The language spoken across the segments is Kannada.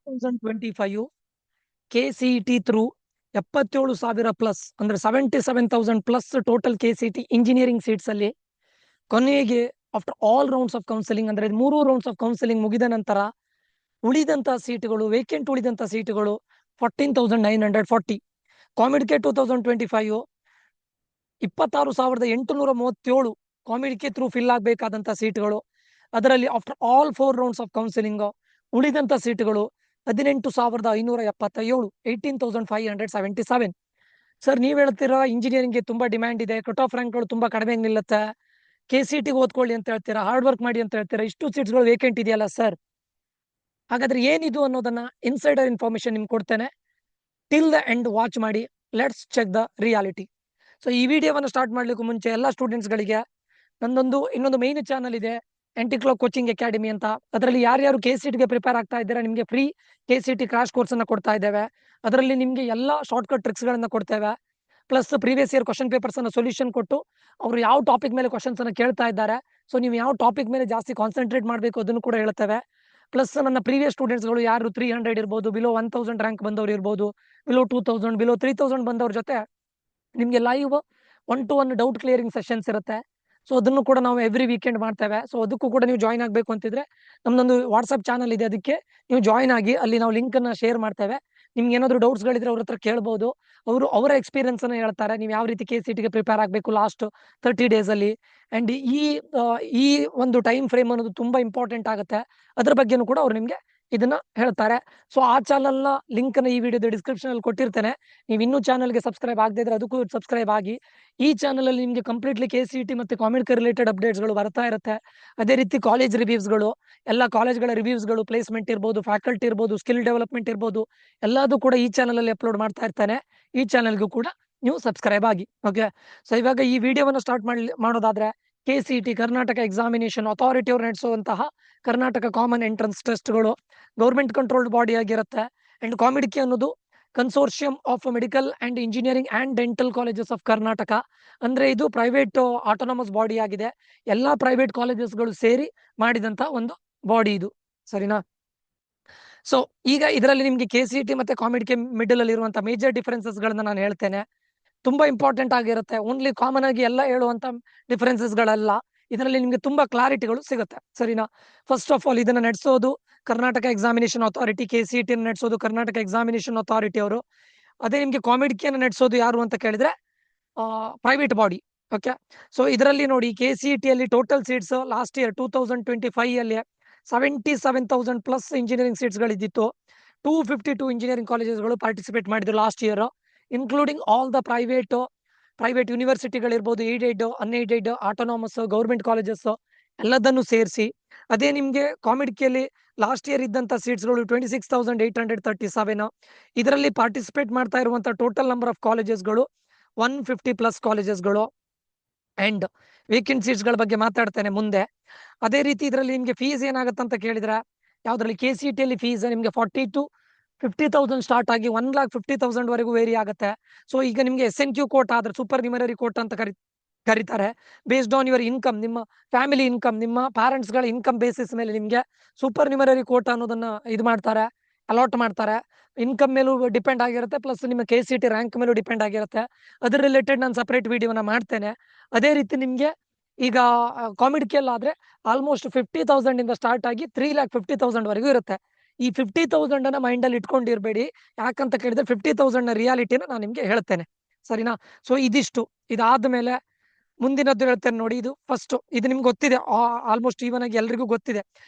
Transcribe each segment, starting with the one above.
2025 KCET ಥ್ರೂ 77,000 ಪ್ಲಸ್ ಅಂದ್ರೆ 77,000 plus total KCET engineering seats ಅಲ್ಲಿ ಕೊನೆಗೆ after all rounds of counselling ಅಂದ್ರೆ 3 ರೌಂಡ್ಸ್ ಆಫ್ ಕೌನ್ಸಿಲಿಂಗ್ ಮುಗಿದ ನಂತರ ಉಳಿದಂತ ಸೀಟುಗಳು ವೇಕೆಂಟ್ ಉಳಿದಂತ ಸೀಟುಗಳು 14,940. ಕಾಮಿಡ್ಕೆ 2025 26,837 ಕಾಮಿಡ್ಕೆ ಥ್ರೂ ಫಿಲ್ ಆಗಬೇಕಾದಂತ ಸೀಟುಗಳು. ಅದರಲ್ಲಿ after all 4 rounds of counselling ಉಳಿದಂತ ಸೀಟುಗಳು 18,577 18,577. ಸರ್ ನೀವ್ ಹೇಳ್ತೀರಾ ಇಂಜಿನಿಯರಿಂಗ್ಗೆ ತುಂಬಾ ಡಿಮ್ಯಾಂಡ್ ಇದೆ, ಕಟ್ ಆಫ್ ರ್ಯಾಂಕ್ಗಳು ತುಂಬಾ ಕಡಿಮೆ ನಿಲ್ಲುತ್ತೆ, KCET ಓದ್ಕೊಳ್ಳಿ ಅಂತ ಹೇಳ್ತೀರಾ, ಹಾರ್ಡ್ ವರ್ಕ್ ಮಾಡಿ ಅಂತ ಹೇಳ್ತೀರಾ, ಇಷ್ಟು ಸೀಟ್ಸ್ಗಳು ವೇಕೆಂಟ್ ಇದೆಯಲ್ಲ ಸರ್, ಹಾಗಾದ್ರೆ ಏನಿದು ಅನ್ನೋದನ್ನ ಇನ್ಸೈಡರ್ ಇನ್ಫಾರ್ಮೇಶನ್ ನಿಮ್ಗೆ ಕೊಡ್ತೇನೆ. ಟಿಲ್ ದ ಎಂಡ್ ವಾಚ್ ಮಾಡಿ. Let's check the reality. So ಈ ವಿಡಿಯೋವನ್ನು ಸ್ಟಾರ್ಟ್ ಮಾಡ್ಲಿಕ್ಕೂ ಮುಂಚೆ ಎಲ್ಲ ಸ್ಟೂಡೆಂಟ್ಸ್ಗಳಿಗೆ ಇನ್ನೊಂದು ಮೈನ್ ಚಾನಲ್ ಇದೆ, ಆಂಟಿಕ್ಲಾಕ್ ಕೋಚಿಂಗ್ ಅಕಾಡೆಮಿ ಅಂತ. ಅದರಲ್ಲಿ ಯಾರ್ಯಾರು KCETಗೆ ಪ್ರಿಪೇರ್ ಆಗ್ತಾ ಇದ್ದೀರಾ ನಿಮಗೆ ಫ್ರೀ KCET ಕ್ರಾಶ್ ಕೋರ್ಸ್ ಅನ್ನ ಕೊಡ್ತಾ ಇದ್ದೇವೆ. ಅದರಲ್ಲಿ ನಿಮಗೆ ಎಲ್ಲ ಶಾರ್ಟ್ಕಟ್ ಟ್ರಿಕ್ಸ್ ಗಳನ್ನ ಕೊಡ್ತೇವೆ. Plus previous year question papers ಅನ್ನ ಸೊಲ್ಯೂಷನ್ ಕೊಟ್ಟು ಅವರು ಯಾವ ಟಾಪಿಕ್ ಮೇಲೆ ಕ್ವಶನ್ಸ್ ಅನ್ನ ಕೇಳ್ತಾ ಇದ್ದಾರೆ, ಸೊ ನೀವು ಯಾವ ಟಾಪಿಕ್ ಮೇಲೆ ಜಾಸ್ತಿ ಕಾನ್ಸಂಟ್ರೇಟ್ ಮಾಡಬೇಕು ಅದನ್ನು ಕೂಡ ಹೇಳ್ತೇವೆ. ಪ್ಲಸ್ ನನ್ನ ಪ್ರೀವಿಯಸ್ ಸ್ಟೂಡೆಂಟ್ಸ್ಗಳು ಯಾರು 300 ಇರ್ಬೋದು, ಬಿಲೋ 1000 ರ್ಯಾಂಕ್ ಬಂದವರು ಇರ್ಬೋದು, ಬಿಲೋ 2000 ಬಿಲೋ 3000 ಬಂದವ್ರ ಜೊತೆ ನಿಮಗೆ live 1-to-1 doubt clearing sessions ಇರುತ್ತೆ. ಸೊ ಅದನ್ನು ಕೂಡ ನಾವು ಎವ್ರಿ ವೀಕೆಂಡ್ ಮಾಡ್ತೇವೆ. ಸೊ ಅದಕ್ಕೂ ಕೂಡ ನೀವು ಜಾಯ್ನ್ ಆಗಬೇಕು ಅಂತಿದ್ರೆ ನಮ್ದೊಂದು ವಾಟ್ಸ್ಆಪ್ ಚಾನಲ್ ಇದೆ, ಅದಕ್ಕೆ ನೀವು ಜಾಯ್ನ್ ಆಗಿ. ಅಲ್ಲಿ ನಾವು ಲಿಂಕ್ ಅನ್ನ ಶೇರ್ ಮಾಡ್ತೇವೆ. ನಿಮ್ಗೆ ಏನಾದ್ರು ಡೌಟ್ಸ್ ಗಳಿದ್ರೆ ಅವ್ರ ಹತ್ರ ಕೇಳ್ಬೋದು. ಅವರ ಎಕ್ಸ್ಪೀರಿಯನ್ಸ್ ಅನ್ನ ಹೇಳ್ತಾರೆ, ನೀವು ಯಾವ ರೀತಿ KCETಗೆ ಪ್ರಿಪೇರ್ ಆಗಬೇಕು ಲಾಸ್ಟ್ 30 ಡೇಸ್ ಅಲ್ಲಿ. ಅಂಡ್ ಈ ಒಂದು ಟೈಮ್ ಫ್ರೇಮ್ ಅನ್ನೋದು ತುಂಬಾ ಇಂಪಾರ್ಟೆಂಟ್ ಆಗುತ್ತೆ. ಅದ್ರ ಬಗ್ಗೆನೂ ಕೂಡ ಅವ್ರು ನಿಮ್ಗೆ ಇದನ್ನ ಹೇಳ್ತಾರೆ. ಸೊ ಆ ಚಾನಲ್ನ ಲಿಂಕ್ ಅನ್ನ ಈ ವಿಡಿಯೋದ ಡಿಸ್ಕ್ರಿಪ್ಷನ್ ಅಲ್ಲಿ ಕೊಟ್ಟಿರ್ತೇನೆ. ನೀವು ಇನ್ನೂ ಚಾನಲ್ಗೆ ಸಬ್ಸ್ಕ್ರೈಬ್ ಆಗದೇ ಇದ್ರೆ ಅದಕ್ಕೂ ಸಬ್ಸ್ಕ್ರೈಬ್ ಆಗಿ. ಈ ಚಾನಲ್ ಅಲ್ಲಿ ನಿಮಗೆ ಕಂಪ್ಲೀಟ್ಲಿ KCET ಮತ್ತೆ ಕಾಮಿಡ್ಕೆ ರಿಲೇಟೆಡ್ ಅಪ್ಡೇಟ್ಸ್ಗಳು ಬರ್ತಾ ಇರುತ್ತೆ. ಅದೇ ರೀತಿ ಕಾಲೇಜ್ ರಿವ್ಯೂಸ್ಗಳು, ಎಲ್ಲ ಕಾಲೇಜ್ಗಳ ರಿವ್ಯೂಸ್ಗಳು, ಪ್ಲೇಸ್ಮೆಂಟ್ ಇರ್ಬೋದು, ಫ್ಯಾಕಲ್ಟಿ ಇರ್ಬೋದು, ಸ್ಕಿಲ್ ಡೆವಲಪ್ಮೆಂಟ್ ಇರ್ಬೋದು, ಎಲ್ಲದೂ ಕೂಡ ಈ ಚಾನಲ್ ಅಲ್ಲಿ ಅಪ್ಲೋಡ್ ಮಾಡ್ತಾ ಇರ್ತಾನೆ. ಈ ಚಾನಲ್ಗೂ ಕೂಡ ನೀವು ಸಬ್ಸ್ಕ್ರೈಬ್ ಆಗಿ. ಓಕೆ, ಸೊ ಇವಾಗ ಈ ವಿಡಿಯೋವನ್ನು ಸ್ಟಾರ್ಟ್ ಮಾಡೋದಾದ್ರೆ KCET ಕರ್ನಾಟಕ ಎಕ್ಸಾಮಿನೇಷನ್ ಅಥಾರಿಟಿ ಅವರು ನಡೆಸುವಂತಹ ಕರ್ನಾಟಕ ಕಾಮನ್ ಎಂಟ್ರೆನ್ಸ್ ಟೆಸ್ಟ್ಗಳು ಗೌರ್ಮೆಂಟ್ ಕಂಟ್ರೋಲ್ಡ್ ಬಾಡಿ ಆಗಿರುತ್ತೆ. ಅಂಡ್ ಕಾಮಿಡ್ಕೆ ಅನ್ನೋದು consortium of medical and engineering and dental colleges of Karnataka. ಅಂದ್ರೆ ಇದು ಪ್ರೈವೇಟ್ ಆಟೋನಮಸ್ ಬಾಡಿ ಆಗಿದೆ. ಎಲ್ಲಾ ಪ್ರೈವೇಟ್ ಕಾಲೇಜಸ್ಗಳು ಸೇರಿ ಮಾಡಿದಂತ ಒಂದು ಬಾಡಿ ಇದು, ಸರಿನಾ? ಸೊ ಈಗ ಇದರಲ್ಲಿ ನಿಮ್ಗೆ KCET ಮತ್ತೆ ಕಾಮಿಡ್ಕೆ ಮಿಡಲ್ ಅಲ್ಲಿ ಇರುವಂತ ಮೇಜರ್ ಡಿಫರೆನ್ಸಸ್ ಗಳನ್ನ ನಾನು ಹೇಳ್ತೇನೆ. ತುಂಬಾ ಇಂಪಾರ್ಟೆಂಟ್ ಆಗಿರುತ್ತೆ. ಓನ್ಲಿ ಕಾಮನ್ ಆಗಿ ಎಲ್ಲ ಹೇಳುವಂತ ಡಿಫರೆನ್ಸಸ್ ಗಳಲ್ಲ, ಇದರಲ್ಲಿ ನಿಮ್ಗೆ ತುಂಬಾ ಕ್ಲಾರಿಟಿಗಳು ಸಿಗುತ್ತೆ, ಸರಿನಾ? ಫಸ್ಟ್ ಆಫ್ ಆಲ್ ಇದನ್ನ ನಡೆಸೋದು ಕರ್ನಾಟಕ ಎಕ್ಸಾಮಿನೇಷನ್ ಅಥಾರಿಟಿ, KCET ನಡೆಸೋದು ಕರ್ನಾಟಕ ಎಕ್ಸಾಮಿನೇಷನ್ ಅಥಾರಿಟಿ ಅವರು. ಅದೇ ನಿಮ್ಗೆ ಕಾಮಿಡ್ಕೆಯನ್ನು ನಡೆಸೋದು ಯಾರು ಅಂತ ಕೇಳಿದ್ರೆ ಪ್ರೈವೇಟ್ ಬಾಡಿ. ಓಕೆ, ಸೊ ಇದರಲ್ಲಿ ನೋಡಿ KCET ಅಲ್ಲಿ ಟೋಟಲ್ ಸೀಟ್ಸ್ ಲಾಸ್ಟ್ ಇಯರ್ 2025 ಅಲ್ಲಿ 77,000 ಪ್ಲಸ್ ಇಂಜಿನಿಯರಿಂಗ್ ಸೀಟ್ಸ್ ಗಳಿದ್ದಿತ್ತು. 252 ಇಂಜಿನಿಯರಿಂಗ್ ಕಾಲೇಜಸ್ಗಳು ಪಾರ್ಟಿಸಿಪೇಟ್ ಮಾಡಿದ್ರು last year, including all the private ಯೂನಿವರ್ಸಿಟಿಗಳಿರ್ಬೋದು, aided, unaided, autonomous, government colleges ಎಲ್ಲದನ್ನು ಸೇರಿಸಿ. ಅದೇ ನಿಮ್ಗೆ ಕಾಮಿಡ್ಕೆಯಲ್ಲಿ ಲಾಸ್ಟ್ ಇಯರ್ ಇದ್ದಂತ ಸೀಟ್ಸ್ಗಳು 26,837. ಇದರಲ್ಲಿ ಪಾರ್ಟಿಸಿಪೇಟ್ ಮಾಡ್ತಾ ಇರುವಂತ ಟೋಟಲ್ ನಂಬರ್ ಆಫ್ ಕಾಲೇಜಸ್ಗಳು 150 ಪ್ಲಸ್ ಕಾಲೇಜಸ್ಗಳು. ಅಂಡ್ ವೇಕೆಂಟ್ ಸೀಟ್ಸ್ ಗಳ ಬಗ್ಗೆ ಮಾತಾಡ್ತೇನೆ ಮುಂದೆ. ಅದೇ ರೀತಿ ಇದರಲ್ಲಿ ನಿಮ್ಗೆ ಫೀಸ್ ಏನಾಗುತ್ತೆ ಅಂತ ಕೇಳಿದ್ರೆ, ಯಾವ್ದ್ರಲ್ಲಿ KCET ಅಲ್ಲಿ ಫೀಸ್ ನಿಮ್ಗೆ 40 to 50,000 ಸ್ಟಾರ್ಟ್ ಆಗಿ 1,50,000 ವರೆಗೂ ವೇರಿ ಆಗುತ್ತೆ. ಸೊ ಈಗ ನಿಮ್ಗೆ SNQ ಕೋಟ ಆದ್ರೆ ಸೂಪರ್ ನ್ಯೂಮರರಿ ಕೋಟ ಅಂತ ಕರೀತಾರೆ. ಬೇಸ್ಡ್ ಆನ್ ಯುವರ್ ಇನ್ಕಮ್, ನಿಮ್ಮ ಫ್ಯಾಮಿಲಿ ಇನ್ಕಮ್, ನಿಮ್ಮ ಪ್ಯಾರೆಂಟ್ಸ್ ಗಳ ಇನ್ಕಮ್ ಬೇಸಿಸ್ ಮೇಲೆ ನಿಮ್ಗೆ ಸೂಪರ್ ನ್ಯೂಮರರಿ ಕೋಟ ಅನ್ನೋದನ್ನ ಇದು ಮಾಡ್ತಾರೆ, ಅಲಾಟ್ ಮಾಡ್ತಾರೆ. ಇನ್ಕಮ್ ಮೇಲೂ ಡಿಪೆಂಡ್ ಆಗಿರುತ್ತೆ, ಪ್ಲಸ್ ನಿಮ್ಮ KCET ರ್ಯಾಂಕ್ ಮೇಲೂ ಡಿಪೆಂಡ್ ಆಗಿರುತ್ತೆ. ಅದ್ರ ರಿಲೇಟೆಡ್ ನಾನು ಸಪರೇಟ್ ವಿಡಿಯೋನ ಮಾಡ್ತೇನೆ. ಅದೇ ರೀತಿ ನಿಮ್ಗೆ ಈಗ ಕಾಮಿಡ್ಕೆಲ್ ಆದ್ರೆ ಆಲ್ಮೋಸ್ಟ್ 50,000 ಇಂದ ಸ್ಟಾರ್ಟ್ ಆಗಿ 3,50,000 ವರೆಗೂ ಇರುತ್ತೆ. ಈ 50,000 ಅನ್ನ ಮೈಂಡ್ ಅಲ್ಲಿ ಇಟ್ಕೊಂಡಿರ್ಬೇಡಿ, ಯಾಕಂತ ಕೇಳಿದ್ರೆ 50,000 ನ ರಿಯಾಲಿಟಿನ ನಾನು ನಿಮ್ಗೆ ಹೇಳ್ತೇನೆ, ಸರಿನಾ? ಸೊ ಇದಾದ್ಮೇಲೆ ಮುಂದಿನದ್ದು ಹೇಳ್ತೇನೆ ನೋಡಿ. ಇದು ಫಸ್ಟ್, ಇದು ನಿಮ್ಗೆ ಗೊತ್ತಿದೆ, ಆಲ್ಮೋಸ್ಟ್ ಈವನ್ ಆಗಿ ಎಲ್ರಿಗೂ ಗೊತ್ತಿದೆ.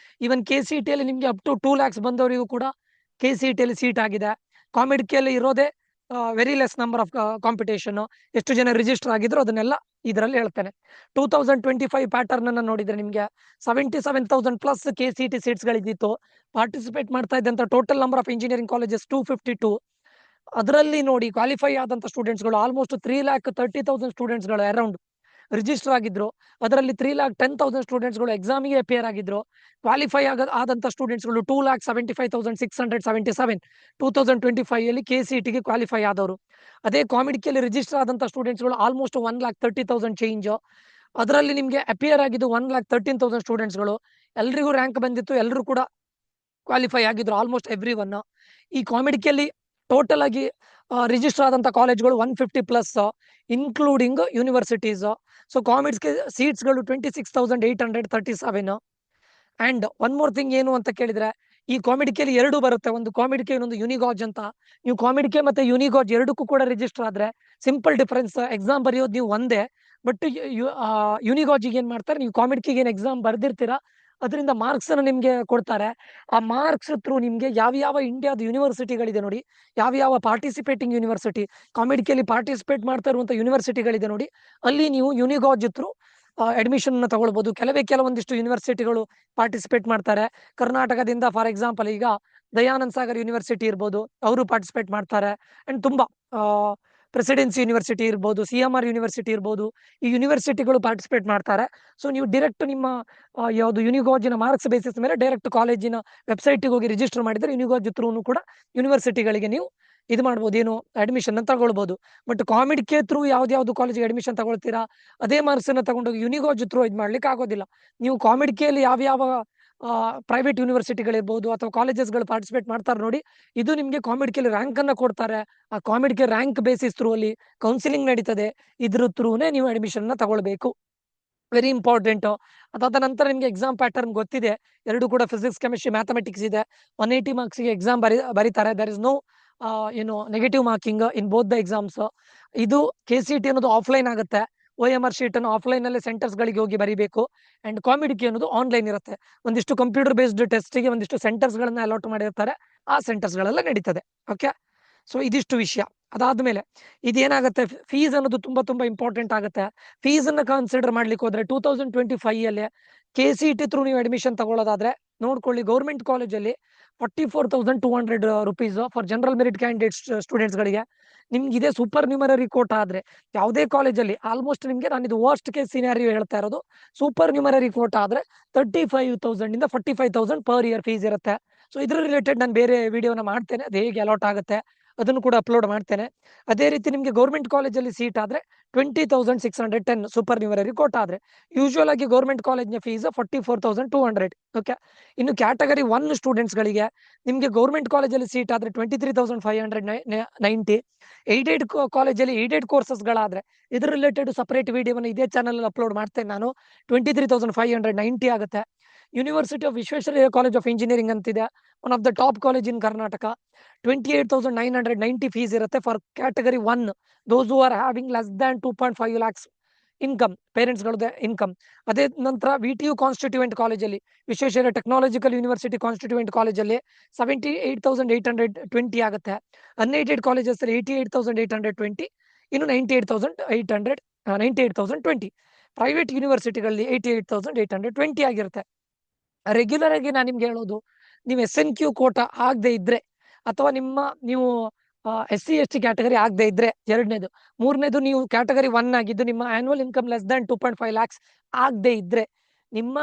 ಈವನ್ KCET ಅಲ್ಲಿ ನಿಮ್ಗೆ ಅಪ್ ಟು 2 lakhs ಬಂದವರಿಗೂ ಕೂಡ KCET ಅಲ್ಲಿ ಸೀಟ್ ಆಗಿದೆ. ಕಾಮಿಡ್ಕೆಯಲ್ಲಿ ಇರೋದೇ very less number of competition. ಎಷ್ಟು ಜನ ರಿಜಿಸ್ಟರ್ ಆಗಿದ್ರು ಅದನ್ನೆಲ್ಲ ಇದರಲ್ಲಿ ಹೇಳ್ತೇನೆ. 2025 ಪ್ಯಾಟರ್ನ್ ಅನ್ನ ನೋಡಿದ್ರೆ ನಿಮ್ಗೆ 77,000 ಪ್ಲಸ್ KCET ಸೀಟ್ಸ್ ಗಳಿದ್ದಿತ್ತು. ಪಾರ್ಟಿಸಿಪೇಟ್ ಮಾಡ್ತಾ ಇದ್ದಂತ total number of engineering colleges 252. ಅದರಲ್ಲಿ ನೋಡಿ ಕ್ವಾಲಿಫೈ ಆದಂತ ಸ್ಟೂಡೆಂಟ್ಸ್ಗಳು ಆಲ್ಮೋಸ್ಟ್ 3,30,000 ಸ್ಟೂಡೆಂಟ್ಸ್ಗಳು ಅರೌಂಡ್ ರಿಜಿಸ್ಟರ್ ಆಗಿದ್ರು. ಅದರಲ್ಲಿ 3,10,000 ಸ್ಟೂಡೆಂಟ್ಸ್ಗಳು ಎಕ್ಸಾಮಿಗೆ ಅಪಿಯರ್ ಆಗಿದ್ರು. ಕ್ವಾಲಿಫೈ ಆದಂತ ಸ್ಟೂಡೆಂಟ್ಸ್ಗಳು 2,75,677 2025 ಅಲ್ಲಿ KCETಗೆ ಕ್ವಾಲಿಫೈ ಆದವರು. ಅದೇ ಕಾಮಿಡ್ಕೆಯಲ್ಲಿ ರಿಜಿಸ್ಟರ್ ಆದಂತ ಸ್ಟೂಡೆಂಟ್ಸ್ಗಳು ಆಲ್ಮೋಸ್ಟ್ 1,30,000 ಚೇಂಜ್. ಅದರಲ್ಲಿ ನಿಮ್ಗೆ ಅಪಿಯರ್ ಆಗಿದ್ದು 1,13,000 ಸ್ಟೂಡೆಂಟ್ಸ್ಗಳು. ಎಲ್ರಿಗೂ ರ್ಯಾಂಕ್ ಬಂದಿತ್ತು, ಎಲ್ಲರೂ ಕೂಡ ಕ್ವಾಲಿಫೈ ಆಗಿದ್ರು ಆಲ್ಮೋಸ್ಟ್ ಎವ್ರಿ ಒನ್. ಈ ಕಾಮಿಡಿಕೆಯಲ್ಲಿ ಟೋಟಲ್ ಆಗಿ ರಿಜಿಸ್ಟರ್ ಆದಂಥ ಕಾಲೇಜ್ಗಳು 150+ ಇನ್ಕ್ಲೂಡಿಂಗ್ ಯೂನಿವರ್ಸಿಟೀಸ್. ಸೊ ಕಾಮಿಡ್ಸ್ಗೆ ಸೀಟ್ಸ್ಗಳು 26,837. ಆ್ಯಂಡ್ ಒನ್ ಮೋರ್ ಥಿಂಗ್ ಏನು ಅಂತ ಕೇಳಿದ್ರೆ, ಈ ಕಾಮಿಡಿಕೆಯಲ್ಲಿ ಎರಡು ಬರುತ್ತೆ, ಒಂದು ಕಾಮಿಡಿಕೆ ಇನ್ನೊಂದು ಯುನಿಗಾಜ್ ಅಂತ. ನೀವು ಕಾಮಿಡಿಕೆ ಮತ್ತೆ ಯುನಿಗಾಜ್ ಎರಡಕ್ಕೂ ಕೂಡ ರಿಜಿಸ್ಟರ್ ಆದ್ರೆ ಸಿಂಪಲ್ ಡಿಫರೆನ್ಸ್, ಎಕ್ಸಾಮ್ ಬರೆಯೋದು ನೀವು ಒಂದೇ. ಬಟ್ ಯುನಿಗಾಜಿಗೆ ಏನ್ ಮಾಡ್ತಾರೆ, ನೀವು ಕಾಮಿಡಿಕೆಗೆ ಏನು ಎಕ್ಸಾಮ್ ಬರ್ದಿರ್ತೀರಾ ಅದರಿಂದ ಮಾರ್ಕ್ಸ್ ಅನ್ನು ನಿಮ್ಗೆ ಕೊಡ್ತಾರೆ. ಆ ಮಾರ್ಕ್ಸ್ ಥ್ರೂ ನಿಮ್ಗೆ ಯಾವ ಇಂಡಿಯಾದ ಯೂನಿವರ್ಸಿಟಿಗಳಿದೆ ನೋಡಿ, ಯಾವ ಪಾರ್ಟಿಸಿಪೇಟಿಂಗ್ ಯೂನಿವರ್ಸಿಟಿ, ಕಾಮಿಡಿಕೆಯಲ್ಲಿ ಪಾರ್ಟಿಸಿಪೇಟ್ ಮಾಡ್ತಾ ಇರುವಂತ ಯೂನಿವರ್ಸಿಟಿಗಳಿದೆ ನೋಡಿ, ಅಲ್ಲಿ ನೀವು ಯುನಿಗಾಜ್ ಥ್ರೂ ಅಡ್ಮಿಷನ್ ತಗೊಳ್ಬಹುದು. ಕೆಲವೊಂದಿಷ್ಟು ಯೂನಿವರ್ಸಿಟಿಗಳು ಪಾರ್ಟಿಸಿಪೇಟ್ ಮಾಡ್ತಾರೆ. ಕರ್ನಾಟಕದಿಂದ ಫಾರ್ ಎಕ್ಸಾಂಪಲ್ ಈಗ ದಯಾನಂದ್ ಸಾಗರ್ ಯೂನಿವರ್ಸಿಟಿ ಇರ್ಬೋದು, ಅವರು ಪಾರ್ಟಿಸಿಪೇಟ್ ಮಾಡ್ತಾರೆ. ಅಂಡ್ ತುಂಬಾ ಪ್ರೆಸಿಡೆನ್ಸಿ ಯೂನಿವರ್ಸಿಟಿ ಇರ್ಬೋದು, CMR ಯೂನಿವರ್ಸಿಟಿ ಇರ್ಬೋದು, ಈ ಯೂನಿವರ್ಸಿಟಿಗಳು ಪಾರ್ಟಿಸಿಪೇಟ್ ಮಾಡ್ತಾರೆ. ಸೊ ನೀವು ಡೈರೆಕ್ಟ್ ನಿಮ್ಮ ಯಾವುದು ಯುನಿಗಾಜಿನ ಮಾರ್ಕ್ಸ್ ಬೇಸಿಸ್ ಮೇಲೆ ಡೈರೆಕ್ಟ್ ಕಾಲೇಜಿನ ವೆಬ್ಸೈಟ್ಗೆ ಹೋಗಿ ರಿಜಿಸ್ಟರ್ ಮಾಡಿದ್ರೆ ಯುನಿಗಾಜ್ ಥ್ರೂನು ಕೂಡ ಯೂನಿವರ್ಸಿಟಿಗಳಿಗೆ ನೀವು ಇದು ಮಾಡ್ಬೋದು, ಏನು ಅಡ್ಮಿಷನ್ ತಗೊಳ್ಬಹುದು. ಬಟ್ ಕಾಮಿಡಿಕೆ ಥ್ರೂ ಯಾವ್ದು ಕಾಲೇಜಿಗೆ ಅಡ್ಮಿಷನ್ ತಗೊಳ್ತೀರಾ ಅದೇ ಮಾರ್ಕ್ಸ್ ಅನ್ನ ತಗೊಂಡೋಗಿ ಯುನಿಗಾಜ್ ಥ್ರೂ ಇದು ಮಾಡ್ಲಿಕ್ಕೆ ಆಗೋದಿಲ್ಲ. ನೀವು ಕಾಮಿಡಿಕೆಯಲ್ಲಿ ಯಾವ ಪ್ರೈವೇಟ್ ಯೂನಿವರ್ಸಿಟಿಗಳಿರ್ಬೋದು ಅಥವಾ ಕಾಲೇಜಸ್ಗಳು ಪಾರ್ಟಿಸಿಪೇಟ್ ಮಾಡ್ತಾರೆ ನೋಡಿ, ಇದು ನಿಮಗೆ ಕಾಮಿಡಿಕೆಯಲ್ಲಿ ರ್ಯಾಂಕ್ ಅನ್ನ ಕೊಡ್ತಾರೆ. ಆ ಕಾಮಿಡಿಕೆ ರ್ಯಾಂಕ್ ಬೇಸಿಸ್ ಥ್ರೂ ಅಲ್ಲಿ ಕೌನ್ಸಿಲಿಂಗ್ ನಡೀತದೆ, ಇದ್ರ ಥ್ರೂನೇ ನೀವು ಅಡ್ಮಿಷನ್ ನ ತಗೊಳ್ಬೇಕು. Very important. ಅದಾದ ನಂತರ ನಿಮ್ಗೆ ಎಕ್ಸಾಮ್ ಪ್ಯಾಟರ್ನ್ ಗೊತ್ತಿದೆ, ಎರಡು ಕೂಡ ಫಿಸಿಕ್ಸ್, ಕೆಮಿಸ್ಟ್ರಿ, ಮ್ಯಾಥಮೆಟಿಕ್ಸ್ ಇದೆ. 180 ಮಾರ್ಕ್ಸ್ಗೆ ಎಕ್ಸಾಮ್ ಬರೀತಾರೆ. ದರ್ ಇಸ್ ನೋ ಏನು negative marking in both the exams. ಇದು KCT ಅನ್ನೋದು ಆಫ್ಲೈನ್ ಆಗುತ್ತೆ. OMR ಶೀಟ್ ಅನ್ನು ಆಫ್ಲೈನ್ ನಲ್ಲಿ ಸೆಂಟರ್ಸ್ ಗಳಿಗೆ ಹೋಗಿ ಬರೀಬೇಕು. ಅಂಡ್ ಕಾಮಿಡಿಕೆ ಅನ್ನೋದು ಆನ್ಲೈನ್ ಇರುತ್ತೆ. ಒಂದಿಷ್ಟು ಕಂಪ್ಯೂಟರ್ ಬೇಸ್ಡ್ ಟೆಸ್ಟ್ಗೆ ಒಂದಿಷ್ಟು ಸೆಂಟರ್ಸ್ ಗಳನ್ನ ಅಲಾಟ್ ಮಾಡಿರ್ತಾರೆ, ಆ ಸೆಂಟರ್ಸ್ ಗಳೆಲ್ಲ ನಡೀತದೆ. ಓಕೆ, ಸೊ ಇದಿಷ್ಟು ವಿಷಯ. ಅದಾದ್ಮೇಲೆ ಇದೇನಾಗುತ್ತೆ, ಫೀಸ್ ಅನ್ನೋದು ತುಂಬಾ ಇಂಪಾರ್ಟೆಂಟ್ ಆಗುತ್ತೆ. ಫೀಸ್ ಅನ್ನ ಕನ್ಸಿಡರ್ ಮಾಡ್ಲಿಕ್ಕೆ ಹೋದ್ರೆ 2025 ಅಲ್ಲಿ KCT ಥ್ರೂ ನೀವು ಅಡ್ಮಿಷನ್ ತಗೊಳ್ಳೋದಾದ್ರೆ ನೋಡ್ಕೊಳ್ಳಿ, ಗೌರ್ಮೆಂಟ್ ಕಾಲೇಜಲ್ಲಿ 44,200 rupees for general merit candidates students ಗಳಿಗೆ. ನಿಮ್ಗೆ ಇದೇ ಸೂಪರ್ ನ್ಯೂಮರರಿ ಕೋಟಾ ಆದ್ರೆ ಯಾವುದೇ ಕಾಲೇಜಲ್ಲಿ ಆಲ್ಮೋಸ್ಟ್ ನಿಮ್ಗೆ ನಾನು ಇದು ವರ್ಸ್ಟ್ ಕೇಸ್ ಸಿನಾರಿಯೋ ಹೇಳ್ತಾ ಇರೋದು, ಸೂಪರ್ ನ್ಯೂಮರರಿ ಕೋಟಾ ಆದ್ರೆ 35,000 ಇಂದ 45,000 ಪರ್ ಇಯರ್ ಫೀಸ್ ಇರುತ್ತೆ. ಸೊ ಇದ್ರ ರಿಲೇಟೆಡ್ ನಾನು ಬೇರೆ ವಿಡಿಯೋನ ಮಾಡ್ತೇನೆ, ಅದು ಹೇಗೆ ಅಲಾಟ್ ಆಗುತ್ತೆ ಅದನ್ನು ಕೂಡ ಅಪ್ಲೋಡ್ ಮಾಡ್ತೇನೆ. ಅದೇ ರೀತಿ ನಿಮ್ಗೆ ಗೌರ್ಮೆಂಟ್ ಕಾಲೇಜಲ್ಲಿ ಸೀಟ್ ಆದ್ರೆ 20,610 ಸೂಪರ್ ನ್ಯೂಮರರಿ ಕೋಟಾ ಆದ್ರೆ. ಯೂಶುವಲ್ ಆಗಿ ಗೌರ್ಮೆಂಟ್ ಕಾಲೇಜ್ನ ಫೀಸ್ 44,200. ಓಕೆ, ಇನ್ನು ಕ್ಯಾಟಗರಿ 1 ಸ್ಟೂಡೆಂಟ್ಸ್ ಗಳಿಗೆ ನಿಮ್ಗೆ ಗೌರ್ಮೆಂಟ್ ಕಾಲೇಜಲ್ಲಿ ಸೀಟ್ ಆದ್ರೆ 23,590. ಏಡೆಡ್ ಕಾಲೇಜಲ್ಲಿ ಏಡೆಡ್ ಕೋರ್ಸಸ್ಗಳಾದ್ರೆ ಇದ್ರ ರಿಲೇಟೆಡ್ ಸಪರೇಟ್ ವಿಡಿಯೋವನ್ನು ಇದೇ ಚಾನಲ್ ಅಲ್ಲಿ ಅಪ್ಲೋಡ್ ಮಾಡ್ತೇನೆ ನಾನು. 23,590 ಆಗುತ್ತೆ. University of Visvesvaraya college of engineering ಅಂತಿದೆ, one of the top college in Karnataka. 28,990 fees ಇರುತ್ತೆ for category 1, those who are having less than 2.5 lakhs income, ಪೇರೆಂಟ್ಸ್ಗಳದ್ದು ಇನ್ಕಮ್. ಅದೇ ನಂತರ VTU ಕಾನ್ಸ್ಟಿಟ್ಯೂಯೆಂಟ್ ಕಾಲೇಜಲ್ಲಿ, ವಿಶ್ವೇಶ್ವರಯ್ಯ ಟೆಕ್ನಾಲಜಿಕಲ್ ಯೂನಿವರ್ಸಿಟಿ ಕಾನ್ಸ್ಟಿಟ್ಯೂಯೆಂಟ್ ಕಾಲೇಜಲ್ಲಿ 78,820 ಆಗುತ್ತೆ. ಅನ್ಏಡೆಡ್ ಕಾಲೇಜಸ್ ಅಲ್ಲಿ 88,820, ಇನ್ನು 98,820. ಪ್ರೈವೇಟ್ ಯೂನಿವರ್ಸಿಟಿಗಳಲ್ಲಿ 88,820 ಆಗಿರುತ್ತೆ. ರೆಗ್ಯುಲರ್ ಆಗಿ ನಾನು ನಿಮ್ಗೆ ಹೇಳೋದು, ನೀವು SNQ ಕೋಟಾ ಆಗದೆ ಇದ್ರೆ ಅಥವಾ ನೀವು SC/ST ಕ್ಯಾಟಗರಿ ಆಗದೆ ಇದ್ರೆ, ಎರಡನೇದು. ಮೂರನೇದು, ನೀವು ಕ್ಯಾಟಗರಿ 1 ಆಗಿದ್ದು ನಿಮ್ಮ annual income less than 2.5 lakhs ಆಗದೆ ಇದ್ರೆ ನಿಮ್ಮ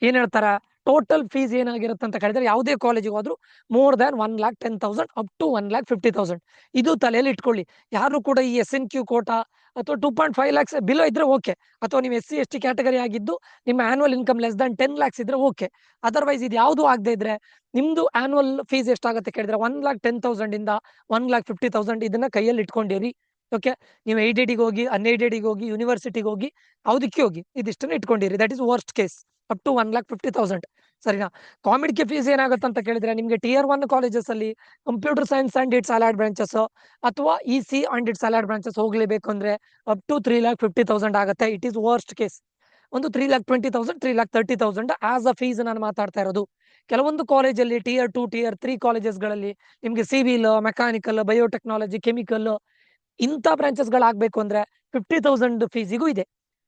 ಏನ್ ಹೇಳ್ತಾರ ಟೋಟಲ್ ಫೀಸ್ ಏನಾಗಿರುತ್ತೆ ಅಂತ ಕೇಳಿದ್ರೆ, ಯಾವುದೇ ಕಾಲೇಜಿಗೆ ಹೋದ್ರು more than 1,10,000 up to 1,50,000. ಇದು ತಲೆಯಲ್ಲಿ ಇಟ್ಕೊಳ್ಳಿ. ಯಾರು ಕೂಡ ಈ SNQ ಕೋಟಾ ಅಥವಾ 2.5 lakhs ಬಿಲೋ ಇದ್ರೆ ಓಕೆ, ಅಥವಾ ನೀವು SC/ST ಕ್ಯಾಟಗರಿ ಆಗಿದ್ದು ನಿಮ್ಮ annual income less than 10 lakhs ಇದ್ರೆ ಓಕೆ. ಅದರ್ವೈಸ್ ಇದು ಯಾವುದು ಆಗದೆ ಇದ್ರೆ ನಿಮ್ದು ಆನ್ಯುವಲ್ ಫೀಸ್ ಎಷ್ಟಾಗುತ್ತೆ ಕೇಳಿದ್ರೆ 1,10,000 ಇಂದ 1,50,000 ಇದನ್ನ ಕೈಯಲ್ಲಿ ಇಟ್ಕೊಂಡಿರಿ. ಓಕೆ, ನೀವು ಏಡೆಡಿಗೆ ಹೋಗಿ, ಅನ್ಏಡೆಡಿಗೆ ಹೋಗಿ, ಯೂನಿವರ್ಸಿಟಿಗೆ ಹೋಗಿ, ಯಾವುದಕ್ಕೆ ಹೋಗಿ, ಇದಿಷ್ಟನ್ನ ಇಟ್ಕೊಂಡಿರಿ. That is worst case, up to 1,50,000. ಸರಿನಾ? ಕಾಮಿಡಿಕೆ ಫೀಸ್ ಏನಾಗುತ್ತೆ ಅಂತ ಕೇಳಿದ್ರೆ, ನಿಮ್ಗೆ Tier 1 ಕಾಲೇಜಸ್ ಅಲ್ಲಿ computer science and its allied branches ಅಥವಾ EC and its allied branches ಹೋಗ್ಲೇಬೇಕು ಅಂದ್ರೆ ಅಪ್ ಟು 3,50,000 ಆಗುತ್ತೆ. It is worst case. ಒಂದು 3,20,000, 3,30,000 ಆಸ್ ಅ ಫೀಸ್ ನಾನು ಮಾತಾಡ್ತಾ ಇರೋದು. ಕೆಲವೊಂದು ಕಾಲೇಜಲ್ಲಿ Tier 2, Tier 3 ಕಾಲೇಜಸ್ಗಳಲ್ಲಿ ನಿಮ್ಗೆ ಸಿವಿಲ್, ಮೆಕ್ಯಾನಿಕಲ್, ಬಯೋಟೆಕ್ನಾಲಜಿ, ಕೆಮಿಕಲ್ ಇಂಥ ಬ್ರಾಂಚಸ್ಗಳಾಗಬೇಕು ಅಂದ್ರೆ 50,000 ಫೀಸಿಗೂ ಇದೆ,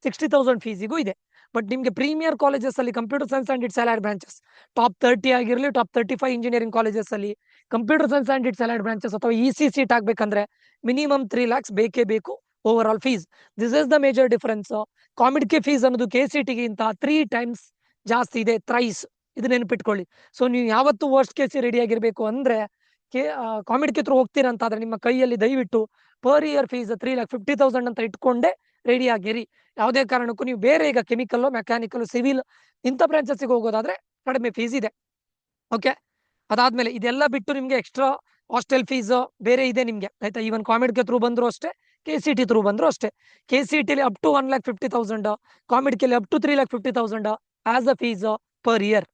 60,000 ಫೀಸಿಗೂ ಇದೆ. ಬಟ್ ನಿಮ್ಗೆ ಪ್ರೀಮಿಯರ್ ಕಾಲೇಜಸ್ ಅಲ್ಲಿ computer science and its allied branches top 30 ಆಗಿರಲಿ, ಟಾಪ್ 35 ಇಂಜಿನಿಯರಿಂಗ್ ಕಾಲೇಜಸ್ ಅಲ್ಲಿ computer science and its allied branches ಅಥವಾ EC ಸೀಟ್ ಆಗ್ಬೇಕಂದ್ರೆ ಮಿನಿಮಮ್ 3 lakhs ಬೇಕೇ ಬೇಕು over all fees. This is the major difference. ಕಾಮಿಡಿಕೆ ಫೀಸ್ ಅನ್ನೋದು KCTಗಿಂತ 3 times ಜಾಸ್ತಿ ಇದೆ, ಥ್ರೈಸ್. ಇದು ನೆನಪಿಟ್ಕೊಳ್ಳಿ. ಸೊ ನೀವು ಯಾವತ್ತು ವರ್ಸ್ಟ್ ಕೇಸ್ ರೆಡಿ ಆಗಿರ್ಬೇಕು ಅಂದ್ರೆ ಕಾಮಿಡಿಕೆ ಥ್ರೂ ಹೋಗ್ತೀರಾ ಅಂತ ಆದ್ರೆ ನಿಮ್ಮ ಕೈಯಲ್ಲಿ ದಯವಿಟ್ಟು ಪರ್ ಇಯರ್ ಫೀಸ್ 3,50,000 ಅಂತ ಇಟ್ಕೊಂಡೆ ರೆಡಿ ಆಗಿರಿ. ಯಾವುದೇ ಕಾರಣಕ್ಕೂ ನೀವು ಬೇರೆ ಈಗ ಕೆಮಿಕಲ್, ಮೆಕ್ಯಾನಿಕಲ್, ಸಿವಿಲ್ ಇಂಥ ಬ್ರಾಂಚಸ್ಗೆ ಹೋಗೋದಾದ್ರೆ ಕಡಿಮೆ ಫೀಸ್ ಇದೆ. ಓಕೆ. ಅದಾದ್ಮೇಲೆ ಇದೆಲ್ಲ ಬಿಟ್ಟು ನಿಮ್ಗೆ ಎಕ್ಸ್ಟ್ರಾ ಹಾಸ್ಟೆಲ್ ಫೀಸ್ ಬೇರೆ ಇದೆ ನಿಮ್ಗೆ, ಆಯ್ತಾ. ಈವನ್ ಕಾಮಿಡ್ಗೆ ಥ್ರೂ ಬಂದ್ರು ಅಷ್ಟೇ, KCET ಥ್ರೂ ಬಂದ್ರು ಅಷ್ಟೇ. KCET ಅಪ್ ಟು 1,50,000, ಕಾಮಿಡ್ಗೆ up to 3,50,000 as a fees per year.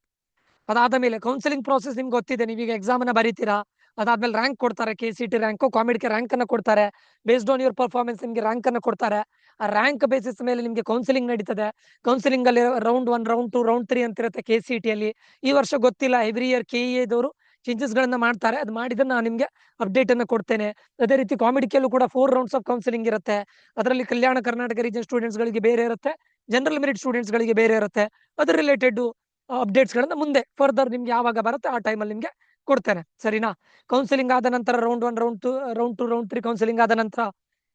ಅದಾದ ಮೇಲೆ ಕೌನ್ಸಿಲಿಂಗ್ ಪ್ರೋಸೆಸ್ ನಿಮ್ಗೆ ಗೊತ್ತಿದೆ. ನೀವೀಗ ಎಕ್ಸಾಮ್ ಅನ್ನ ಬರೀತೀರಾ, ಅದಾದ್ಮೇಲೆ ರ್ಯಾಂಕ್ ಕೊಡ್ತಾರೆ. KCET ರ್ಯಾಂಕ್, ಕಾಮಿಡ್ಗೆ ರ್ಯಾಂಕ್ ಅನ್ನ ಕೊಡ್ತಾರೆ. ಬೇಸ್ಡ್ ಆನ್ ಯುವರ್ ಪರ್ಫಾರ್ಮೆನ್ಸ್ ನಿಮ್ಗೆ ರ್ಯಾಂಕ್ ಅನ್ನ ಕೊಡ್ತಾರೆ. ಆ ರ್ಯಾಂಕ್ ಬೇಸಿಸ್ ಮೇಲೆ ನಿಮ್ಗೆ ಕೌನ್ಸಿಲಿಂಗ್ ನಡೀತದೆ. ಕೌನ್ಸಿಲಿಂಗ್ ಅಲ್ಲಿ ರೌಂಡ್ 1, ರೌಂಡ್ 2, ರೌಂಡ್ 3 ಅಂತ ಇರುತ್ತೆ KCET ಅಲ್ಲಿ. ಈ ವರ್ಷ ಗೊತ್ತಿಲ್ಲ, ಎವ್ರಿ ಇಯರ್ KEA ದವರು ಚೇಂಜಸ್ ಗಳನ್ನ ಮಾಡ್ತಾರೆ. ಅದು ಮಾಡಿದ್ರೆ ನಾನು ನಿಮ್ಗೆ ಅಪ್ಡೇಟ್ ಅನ್ನ ಕೊಡ್ತೇನೆ. ಅದೇ ರೀತಿ ಕಾಮಿಡಿಕಲ್ಲೂ ಕೂಡ 4 ರೌಂಡ್ಸ್ ಆಫ್ ಕೌನ್ಸಿಲಿಂಗ್ ಇರುತ್ತೆ. ಅದರಲ್ಲಿ ಕಲ್ಯಾಣ ಕರ್ನಾಟಕ ರೀಜನ್ ಸ್ಟೂಡೆಂಟ್ಸ್ ಗಳಿಗೆ ಬೇರೆ ಇರುತ್ತೆ, ಜನರಲ್ ಮೆರಿಟ್ ಸ್ಟೂಡೆಂಟ್ಸ್ ಗಳಿಗೆ ಬೇರೆ ಇರುತ್ತೆ. ಅದ್ರ ರಿಲೇಟೆಡ್ ಅಪ್ಡೇಟ್ಸ್ ಗಳನ್ನ ಮುಂದೆ ಫರ್ದರ್ ನಿಮ್ಗೆ ಯಾವಾಗ ಬರುತ್ತೆ ಆ ಟೈಮಲ್ಲಿ ನಿಮ್ಗೆ ಕೊಡ್ತೇನೆ, ಸರಿನಾ. ಕೌನ್ಸಿಲಿಂಗ್ ಆದ ನಂತರ round 1, round 2, round 2, round 3 counselling ಆದ ನಂತರ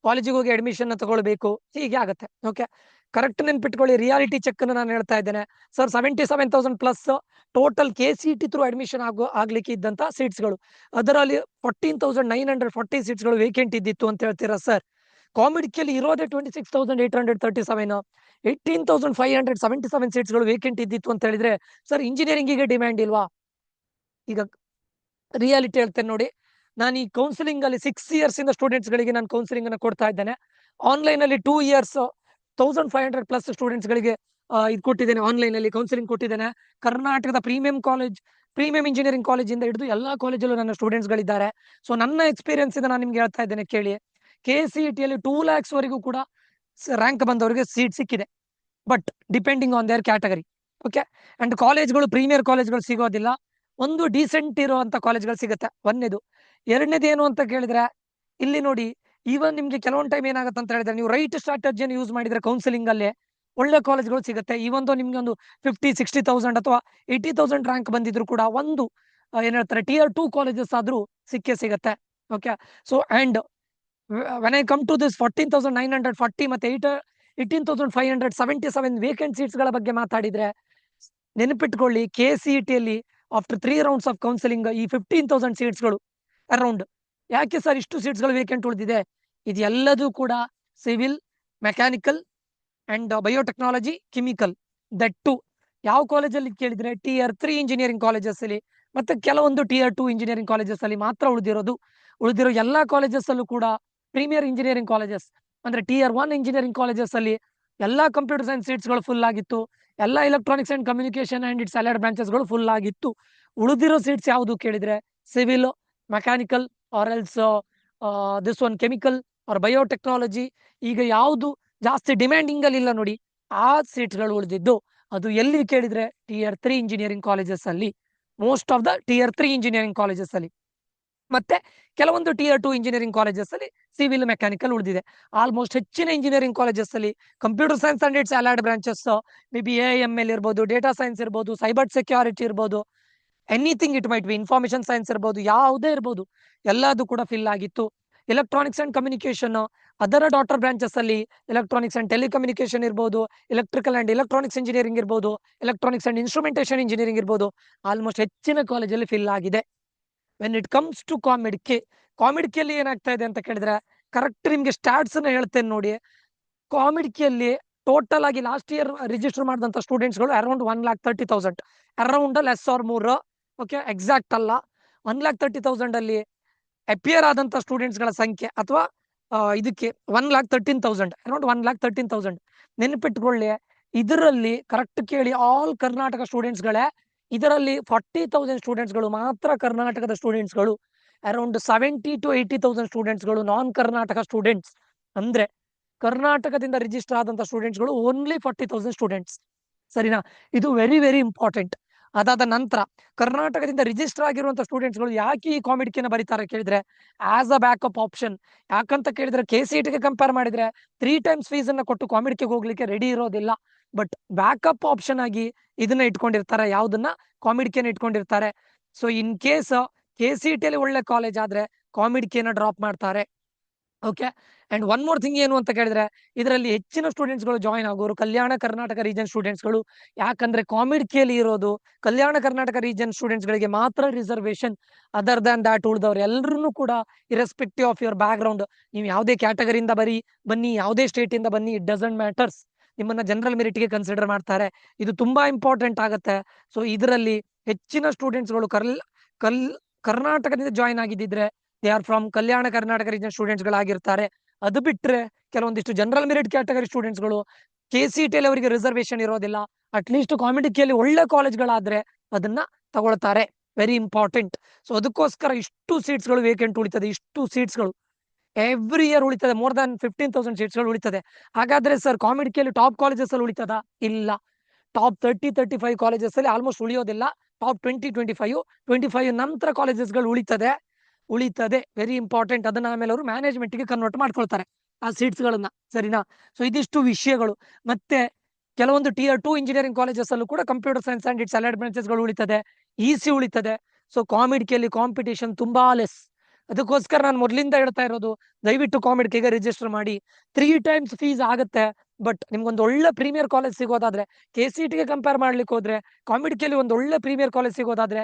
ಕಾಲೇಜಿಗೆ ಹೋಗಿ ಅಡ್ಮಿಷನ್ ತಗೊಳ್ಬೇಕು. ಹೀಗೆ ಆಗುತ್ತೆ. ಓಕೆ, ಕರೆಕ್ಟ್ ನೆನ್ಪಿಟ್ಕೊಳ್ಳಿ. ರಿಯಾಲಿಟಿ ಚೆಕ್ ಅನ್ನು ನಾನು ಹೇಳ್ತಾ ಇದ್ದೇನೆ sir. 77,000 plus total KCET through admission ಆಗ್ಲಿಕ್ಕೆ ಇದ್ದಂತ ಸೀಟ್ಸ್ಗಳು, ಅದರಲ್ಲಿ 14,940 ಸೀಟ್ಸ್ಗಳು ವೇಕೆಂಟ್ ಇದ್ದಿತ್ತು ಅಂತ ಹೇಳ್ತೀರಾ ಸರ್. ಕಾಮಿಡಿಕಲ್ಲಿ ಇರೋದೇ 26,837, 18,577 ಸೀಟ್ಸ್ಗಳು ವೇಕೆಂಟ್ ಇದ್ದಿತ್ತು ಅಂತ ಹೇಳಿದ್ರೆ ಸರ್ ಇಂಜಿನಿಯರಿಂಗಿಗೆ ಡಿಮ್ಯಾಂಡ್ ಇಲ್ವಾ? ಈಗ ರಿಯಾಲಿಟಿ ಹೇಳ್ತೇನೆ ನೋಡಿ. ನಾನು ಈ ಕೌನ್ಸಿಲಿಂಗ್ ಅಲ್ಲಿ 6 ಇಯರ್ಸ್ ಇಂದ ಸ್ಟೂಡೆಂಟ್ಸ್ ಗಳಿಗೆ ನಾನು ಕೌನ್ಸಿಲಿಂಗ್ ಅನ್ನ ಕೊಡ್ತಾ ಇದ್ದೇನೆ. ಆನ್ಲೈನ್ ಅಲ್ಲಿ 2 ಇಯರ್ಸ್ 1,500 ಪ್ಲಸ್ ಸ್ಟೂಡೆಂಟ್ಸ್ ಗಳಿಗೆ ಇದು ಕೊಟ್ಟಿದ್ದೇನೆ, ಆನ್ಲೈನ್ ಅಲ್ಲಿ ಕೌನ್ಸಿಲಿಂಗ್ ಕೊಟ್ಟಿದ್ದೇನೆ. ಕರ್ನಾಟಕದ premium college, premium engineering college ಇಂದ ಹಿಡಿದು ಎಲ್ಲಾ ಕಾಲೇಜಲ್ಲೂ ನನ್ನ ಸ್ಟೂಡೆಂಟ್ಸ್ ಗಳಿದ್ದಾರೆ. ಸೊ ನನ್ನ ಎಕ್ಸ್ಪೀರಿಯನ್ಸ್ ಇಂದ ನಾನು ನಿಮ್ಗೆ ಹೇಳ್ತಾ ಇದ್ದೇನೆ ಕೇಳಿ. KCET ಅಲ್ಲಿ 2 lakhs ವರೆಗೂ ಕೂಡ ರ್ಯಾಂಕ್ ಬಂದವರಿಗೆ ಸೀಟ್ ಸಿಕ್ಕಿದೆ, but depending on their category. Okay, and ಕಾಲೇಜ್ಗಳು ಪ್ರೀಮಿಯರ್ ಕಾಲೇಜ್ಗಳು ಸಿಗೋದಿಲ್ಲ, ಒಂದು ಡೀಸೆಂಟ್ ಇರುವಂತ ಕಾಲೇಜ್ಗಳು ಸಿಗುತ್ತೆ. ಒಂದೇದು. ಎರಡನೇದು ಏನು ಅಂತ ಕೇಳಿದ್ರೆ, ಇಲ್ಲಿ ನೋಡಿ, ಈವನ್ ನಿಮ್ಗೆ ಕೆಲವೊಂದು ಟೈಮ್ ಏನಾಗುತ್ತೆ ಅಂತ ಹೇಳಿದ್ರೆ, ನೀವು ರೈಟ್ ಸ್ಟ್ರಾಟಜಿಯನ್ನು ಯೂಸ್ ಮಾಡಿದ್ರೆ ಕೌನ್ಸಿಲಿಂಗ್ ಅಲ್ಲಿ ಒಳ್ಳೆ ಕಾಲೇಜ್ಗಳು ಸಿಗುತ್ತೆ. ಈವನ್ ನಿಮ್ಗೆ ಒಂದು 50-60,000 ಅಥವಾ 80,000 ರ್ಯಾಂಕ್ ಬಂದಿದ್ರು ಕೂಡ ಒಂದು ಏನ್ ಹೇಳ್ತಾರೆ Tier 2 ಕಾಲೇಜಸ್ ಆದ್ರೂ ಸಿಕ್ಕೇ ಸಿಗುತ್ತೆ. Okay, so and when I come to this 14,940 ಮತ್ತೆ 18,577 ವೇಕೆಂಟ್ ಸೀಟ್ಸ್ ಗಳ ಬಗ್ಗೆ ಮಾತಾಡಿದ್ರೆ, ನೆನಪಿಟ್ಕೊಳ್ಳಿ KCET ಅಲ್ಲಿ ಆಫ್ಟರ್ 3 ರೌಂಡ್ಸ್ ಆಫ್ ಕೌನ್ಸಿಲಿಂಗ್ ಈ 15,000 ಸೀಟ್ಸ್ಗಳು ಅರೌಂಡ್. ಯಾಕೆ ಸರ್ ಇಷ್ಟು ಸೀಟ್ಸ್ಗಳು ವೇಕೆಂಟ್ ಉಳಿದಿದೆ? ಇದೆಲ್ಲದೂ ಕೂಡ civil, mechanical and biotechnology, chemical, that too ಯಾವ ಕಾಲೇಜಲ್ಲಿ ಕೇಳಿದ್ರೆ Tier 3 ಇಂಜಿನಿಯರಿಂಗ್ ಕಾಲೇಜಸ್ ಅಲ್ಲಿ ಮತ್ತೆ ಕೆಲವೊಂದು Tier 2 ಇಂಜಿನಿಯರಿಂಗ್ ಕಾಲೇಜಸ್ ಅಲ್ಲಿ ಮಾತ್ರ ಉಳಿದಿರೋ ಎಲ್ಲಾ ಕಾಲೇಜಸ್ ಅಲ್ಲೂ ಕೂಡ ಪ್ರೀಮಿಯರ್ ಇಂಜಿನಿಯರಿಂಗ್ ಕಾಲೇಜಸ್ ಅಂದ್ರೆ Tier 1 ಇಂಜಿನಿಯರಿಂಗ್ ಕಾಲೇಜಸ್ ಅಲ್ಲಿ ಎಲ್ಲಾ ಕಂಪ್ಯೂಟರ್ ಸೈನ್ಸ್ ಸೀಟ್ಸ್ಗಳು ಫುಲ್ ಆಗಿತ್ತು. ಎಲ್ಲಾ electronics and communication and its allied ಬ್ರಾಂಚಸ್ಗಳು ಫುಲ್ ಆಗಿತ್ತು. ಉಳಿದಿರೋ ಸೀಟ್ಸ್ ಯಾವುದು ಕೇಳಿದ್ರೆ civil, mechanical or else this one chemical or biotechnology. ಈಗ ಯಾವುದು ಜಾಸ್ತಿ ಡಿಮ್ಯಾಂಡಿಂಗ್ ಅಲ್ಲಿ ಇಲ್ಲ ನೋಡಿ, ಆ ಸೀಟ್ಸ್ಗಳು ಉಳಿದಿದ್ದು. ಅದು ಎಲ್ಲಿ ಕೇಳಿದ್ರೆ Tier 3 ಇಂಜಿನಿಯರಿಂಗ್ ಕಾಲೇಜಸ್ ಅಲ್ಲಿ, most of the Tier 3 engineering colleges ಅಲ್ಲಿ, ಮತ್ತೆ ಕೆಲವೊಂದು Tier 2 ಇಂಜಿನಿಯರಿಂಗ್ ಕಾಲೇಜಸ್ ಅಲ್ಲಿ ಸಿವಿಲ್, ಮೆಕ್ಯಾನಿಕಲ್ ಉಳಿದಿದೆ. ಆಲ್ಮೋಸ್ಟ್ ಹೆಚ್ಚಿನ ಇಂಜಿನಿಯರಿಂಗ್ ಕಾಲೇಜಸ್ ಅಲ್ಲಿ computer science and its allied branches, may be AIML ಇರ್ಬೋದು, ಡೇಟಾ ಸೈನ್ಸ್ ಇರ್ಬೋದು, ಸೈಬರ್ ಸೆಕ್ಯೂರಿಟಿ ಇರ್ಬೋದು, anything it might be, information science ಇರ್ಬೋದು, ಯಾವುದೇ ಇರ್ಬೋದು, ಎಲ್ಲದೂ ಕೂಡ ಫಿಲ್ ಆಗಿತ್ತು. ಎಲೆಕ್ಟ್ರಾನಿಕ್ಸ್ ಅಂಡ್ ಕಮ್ಯುನಿಕೇಶನ್ ಅದರ ಡಾಟರ್ ಬ್ರಾಂಚಸ್ ಅಲ್ಲಿ ಎಲೆಕ್ಟ್ರಾನಿಕ್ಸ್ ಅಂಡ್ ಟೆಲಿಕಮ್ಯುನಿಕೇಶನ್ ಇರ್ಬೋದು, ಎಲೆಕ್ಟ್ರಿಕಲ್ ಅಂಡ್ ಎಲೆಕ್ಟ್ರಾನಿಕ್ಸ್ ಇಂಜಿನಿಯರಿಂಗ್ ಇರ್ಬೋದು, ಎಲೆಕ್ಟ್ರಾನಿಕ್ಸ್ ಅಂಡ್ ಇನ್ಸ್ಟ್ರುಮೆಂಟೇಶನ್ ಇಂಜಿನಿಯರಿಂಗ್ ಇರ್ಬೋದು, ಆಲ್ಮೋಸ್ಟ್ ಹೆಚ್ಚಿನ ಕಾಲೇಜಲ್ಲಿ ಫಿಲ್ ಆಗಿದೆ. ವೆನ್ ಇಟ್ ಕಮ್ಸ್ ಟು ಕಾಮಿಡಿಕೆಯಲ್ಲಿ ಏನಾಗ್ತಾ ಇದೆ ಅಂತ ಕೇಳಿದ್ರೆ, ಕರೆಕ್ಟ್ ನಿಮ್ಗೆ ಸ್ಟಾಟ್ಸ್ ಅನ್ನ ಹೇಳ್ತೇನೆ ನೋಡಿ. ಕಾಮಿಡಿಕೆಯಲ್ಲಿ ಟೋಟಲ್ ಆಗಿ ಲಾಸ್ಟ್ ಇಯರ್ ರಿಜಿಸ್ಟರ್ ಮಾಡಿದಂತ ಸ್ಟೂಡೆಂಟ್ಸ್ಗಳು ಅರೌಂಡ್ 1,30,000, ಅರೌಂಡ್ ಲೆಸ್ ಆರ್ ಮೂರ್. ಓಕೆ, ಎಕ್ಸಾಕ್ಟ್ ಅಲ್ಲ. 1,30,000 ಅಲ್ಲಿ ಅಪಿಯರ್ ಆದಂತ ಸ್ಟೂಡೆಂಟ್ಸ್ ಗಳ ಸಂಖ್ಯೆ ಅಥವಾ ಇದಕ್ಕೆ 1,13,000, ಅರೌಂಡ್ 1,13,000. ನೆನಪಿಟ್ಕೊಳ್ಳಿ, ಇದರಲ್ಲಿ ಕರೆಕ್ಟ್ ಕೇಳಿ, ಆಲ್ ಕರ್ನಾಟಕ ಸ್ಟೂಡೆಂಟ್ಸ್ ಗಳೇ. ಇದರಲ್ಲಿ 40,000 ಸ್ಟೂಡೆಂಟ್ಸ್ಗಳು ಮಾತ್ರ ಕರ್ನಾಟಕದ ಸ್ಟೂಡೆಂಟ್ಸ್ಗಳು, ಅರೌಂಡ್ 70,000-80,000 ಸ್ಟೂಡೆಂಟ್ಸ್ಗಳು ನಾನ್ ಕರ್ನಾಟಕ ಸ್ಟೂಡೆಂಟ್ಸ್. ಅಂದ್ರೆ ಕರ್ನಾಟಕದಿಂದ ರಿಜಿಸ್ಟರ್ ಆದಂತ ಸ್ಟೂಡೆಂಟ್ಸ್ಗಳು ಓನ್ಲಿ 40,000 ಸ್ಟೂಡೆಂಟ್ಸ್, ಸರಿನಾ. ಇದು ವೆರಿ ವೆರಿ ಇಂಪಾರ್ಟೆಂಟ್. ಅದಾದ ನಂತರ ಕರ್ನಾಟಕದಿಂದ ರಿಜಿಸ್ಟರ್ ಆಗಿರುವಂತ ಸ್ಟೂಡೆಂಟ್ಸ್ಗಳು ಯಾಕೆ ಈ ಕಾಮಿಡಿಕೆನ ಬರೀತಾರೆ ಕೇಳಿದ್ರೆ, ಆಸ್ ಅ ಬ್ಯಾಕಪ್ ಆಪ್ಷನ್. ಯಾಕಂತ ಕೇಳಿದ್ರೆ KCET ಗೆ ಕಂಪೇರ್ ಮಾಡಿದ್ರೆ 3 times ಫೀಸ್ ಅನ್ನ ಕೊಟ್ಟು ಕಾಮಿಡಿಕೆಗೆ ಹೋಗ್ಲಿಕ್ಕೆ ರೆಡಿ ಇರೋದಿಲ್ಲ. ಬಟ್ ಬ್ಯಾಕಪ್ ಆಪ್ಷನ್ ಆಗಿ ಇದನ್ನ ಇಟ್ಕೊಂಡಿರ್ತಾರೆ, ಯಾವ್ದನ್ನ, ಕಾಮಿಡಿಕೆನ ಇಟ್ಕೊಂಡಿರ್ತಾರೆ. ಸೊ ಇನ್ ಕೇಸ್ KCET ಅಲ್ಲಿ ಒಳ್ಳೆ ಕಾಲೇಜ್ ಆದ್ರೆ ಕಾಮಿಡಿಕೆನ ಡ್ರಾಪ್ ಮಾಡ್ತಾರೆ. Okay, and one more thing ಏನು ಅಂತ ಕೇಳಿದ್ರೆ, ಇದರಲ್ಲಿ ಹೆಚ್ಚಿನ ಸ್ಟೂಡೆಂಟ್ಸ್ಗಳು ಜಾಯಿನ್ ಆಗೋರು ಕಲ್ಯಾಣ ಕರ್ನಾಟಕ ರೀಜನ್ ಸ್ಟೂಡೆಂಟ್ಸ್ಗಳು. ಯಾಕಂದ್ರೆ ಕಾಮಿಡಿಕೆಯಲ್ಲಿ ಇರೋದು ಕಲ್ಯಾಣ ಕರ್ನಾಟಕ ರೀಜನ್ ಸ್ಟೂಡೆಂಟ್ಸ್ ಗಳಿಗೆ ಮಾತ್ರ ರಿಸರ್ವೇಶನ್. ಅದರ್ ದ್ಯಾನ್ ದಾಟ್ ಉಳಿದವ್ರು ಎಲ್ಲರೂ ಕೂಡ irrespective of your back ground, ನೀವು ಯಾವುದೇ ಕ್ಯಾಟಗರಿಯಿಂದ ಬನ್ನಿ, ಯಾವುದೇ ಸ್ಟೇಟ್ ಇಂದ ಬನ್ನಿ, ಇಟ್ ಡಸಂಟ್ ಮ್ಯಾಟರ್ಸ್. ನಿಮ್ಮನ್ನ ಜನರಲ್ ಮೆರಿಟ್ಗೆ ಕನ್ಸಿಡರ್ ಮಾಡ್ತಾರೆ. ಇದು ತುಂಬಾ ಇಂಪಾರ್ಟೆಂಟ್ ಆಗುತ್ತೆ. ಸೊ ಇದರಲ್ಲಿ ಹೆಚ್ಚಿನ ಸ್ಟೂಡೆಂಟ್ಸ್ಗಳು ಕರ್ನಾಟಕದಿಂದ ಜಾಯಿನ್ ಆಗಿದ್ದಿದ್ರೆ they are from Kalyana Karnataka region ಸ್ಟೂಡೆಂಟ್ಸ್ಗಳಾಗಿರ್ತಾರೆ. ಅದು ಬಿಟ್ರೆ ಕೆಲವೊಂದಿಷ್ಟು ಜನರಲ್ ಮೆರಿಟ್ ಕ್ಯಾಟಗರಿ ಸ್ಟೂಡೆಂಟ್ಸ್ಗಳು KCET ಅವರಿಗೆ ರಿಸರ್ವೇಶನ್ ಇರೋದಿಲ್ಲ. ಅಟ್ಲೀಸ್ಟ್ ಕಾಮಿಡಿಟಿಯಲ್ಲಿ ಒಳ್ಳೆ ಕಾಲೇಜ್ಗಳಾದ್ರೆ ಅದನ್ನ ತಗೊಳ್ತಾರೆ. Very important. ಸೊ ಅದಕ್ಕೋಸ್ಕರ ಇಷ್ಟು ಸೀಟ್ಸ್ಗಳು ವೇಕೆಂಟ್ ಉಳಿತದೆ. ಇಷ್ಟು ಸೀಟ್ಸ್ಗಳು ಎವ್ರಿ ಇಯರ್ ಉಳಿತದೆ. ಮೋರ್ ದನ್ 15,000 ಸೀಟ್ಸ್ಗಳು ಉಳಿತದೆ. ಹಾಗಾದ್ರೆ ಸರ್ ಕಾಮಿಡಿಟಿಯಲ್ಲಿ ಟಾಪ್ ಕಾಲೇಜಸ್ ಅಲ್ಲಿ ಉಳಿತದ? ಇಲ್ಲ. ಟಾಪ್ 30-35 ಕಾಲೇಜಸ್ ಅಲ್ಲಿ ಆಲ್ಮೋಸ್ಟ್ ಉಳಿಯೋದಿಲ್ಲ. ಟಾಪ್ 20-25 ನಂತರ ಕಾಲೇಜಸ್ಗಳು ಉಳಿತದೆ. Very important. ಅದನ್ನ ಆಮೇಲೆ ಅವರು ಮ್ಯಾನೇಜ್ಮೆಂಟ್ಗೆ ಕನ್ವರ್ಟ್ ಮಾಡ್ಕೊಳ್ತಾರೆ ಆ ಸೀಟ್ಸ್ಗಳನ್ನ. ಸರಿನಾ? ಸೊ ಇದಿಷ್ಟು ವಿಷಯಗಳು. ಮತ್ತೆ ಕೆಲವೊಂದು Tier 2 ಇಂಜಿನಿಯರಿಂಗ್ ಕಾಲೇಜಸ್ ಅಲ್ಲೂ ಕೂಡ computer science and its allied ಬ್ರಾಂಚಸ್ಗಳು ಉಳಿತದೆ. EC ಉಳಿತದೆ. ಸೊ ಕಾಮಿಡಿಟಿಯಲ್ಲಿ ಕಾಂಪಿಟೇಷನ್ ತುಂಬಾ ಲೆಸ್. ಅದಕ್ಕೋಸ್ಕರ ನಾನು ಮೊದಲಿಂದ ಹೇಳ್ತಾ ಇರೋದು, ದಯವಿಟ್ಟು ಕಾಮಿಡಿಟಿಗೆ ರಿಜಿಸ್ಟರ್ ಮಾಡಿ. 3 times ಫೀಸ್ ಆಗುತ್ತೆ. ಬಟ್ ನಿಮ್ಗೊಂದು ಒಳ್ಳೆ ಪ್ರೀಮಿಯರ್ ಕಾಲೇಜ್ ಸಿಗೋದಾದ್ರೆ, KCETಗೆ ಕಂಪೇರ್ ಮಾಡ್ಲಿಕ್ಕೆ ಹೋದ್ರೆ ಕಾಮಿಡಿಟಿಯಲ್ಲಿ ಒಂದು ಒಳ್ಳೆ ಪ್ರೀಮಿಯರ್ ಕಾಲೇಜ್ ಸಿಗೋದಾದ್ರೆ